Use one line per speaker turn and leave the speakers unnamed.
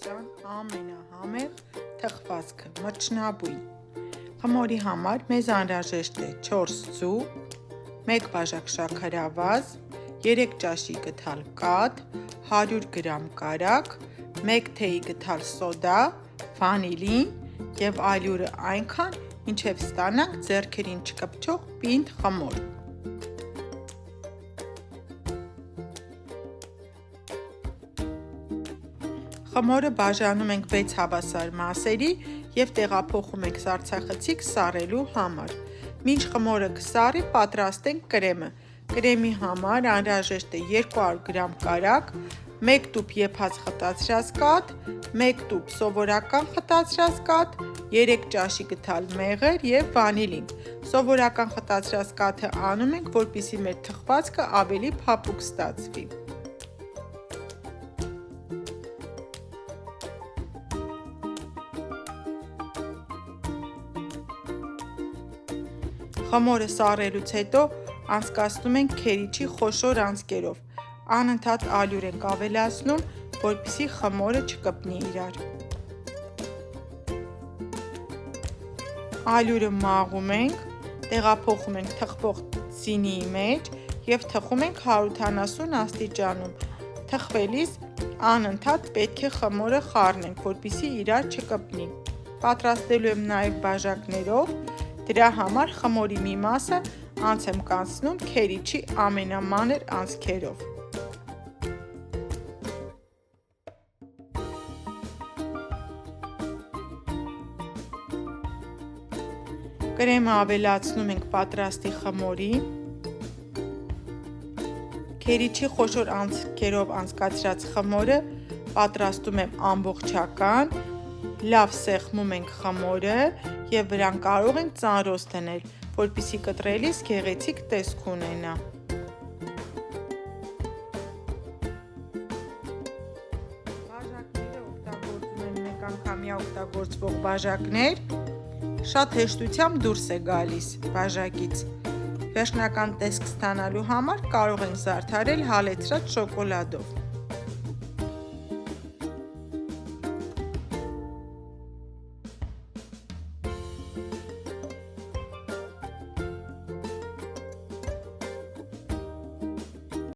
բնակչության ամենահամեղ թխվածքը՝ մրջնաբույն։ Խմորի համար մեզ անհրաժեշտ է 4 ձու, 1 բաժակ շաքարավազ, 3 ճաշի գդալ կաթ, 100 գրամ կարագ, 1 թեյի գդալ սոդա, վանիլին և ալյուրը այնքան, մինչև ստանանք ձեռքերին չկպչող պինդ խմոր։ Խմորը բաժանում ենք 6 հավասար մասերի և տեղափոխում ենք սառցախցիկ սառելու համար։ Մինչ խմորը կսառի, պատրաստենք կրեմը։ Կրեմի համար անհրաժեշտ է 200 գրամ կարագ, 1 տուփ եփած խտացրած կաթ, 1 տուփ սովորական խտացրած կաթ, 3 ճաշի գդալ մեղր և վանիլին։ Սովորական խտացրած կաթը անում ենք, որպեսզի մեր թխվածքը ավելի փափուկ ստացվի։ Խմորը սառելուց հետո անցկացնում ենք քերիչի խոշոր անցքերով։ Անընդհատ ալյուր ենք ավելացնում, որպեսզի խմորը չկպնի իրար։ Ալյուրը մաղում ենք, տեղափոխում ենք թխվող սինիի մեջ և թխում ենք 170 աստիճանում։ Թխվելիս անընդհատ պետք է խմորը խառնենք, որպեսզի իրար չկպնի։ Պատրաստելու եմ նաև բաժակներով, դրա համար խմորի մի մասը անց եմ կանցնում քերիչի ամենամանր անցքերով։ Կրեմը ավելացնում ենք պատրաստի խմորին։ Քերիչի խոշոր անցքերով անցկացրած խմորը պատրաստում եմ ամբողջական, լավ սեղմում ենք խմորը և վրան կարող ենք ծանրոց դնել, որպեսզի կտրելիս գեղեցիկ տեսք ունենա։ Բաժակները օգտագործում եմ մեկ անգամյա օգտագործվող բաժակներ, շատ հեշտությամբ դուրս է գալիս բաժակից։ Վերջնական տեսք ստանալու համար կարող ենք զարդարել հալեցրած շոկոլադով։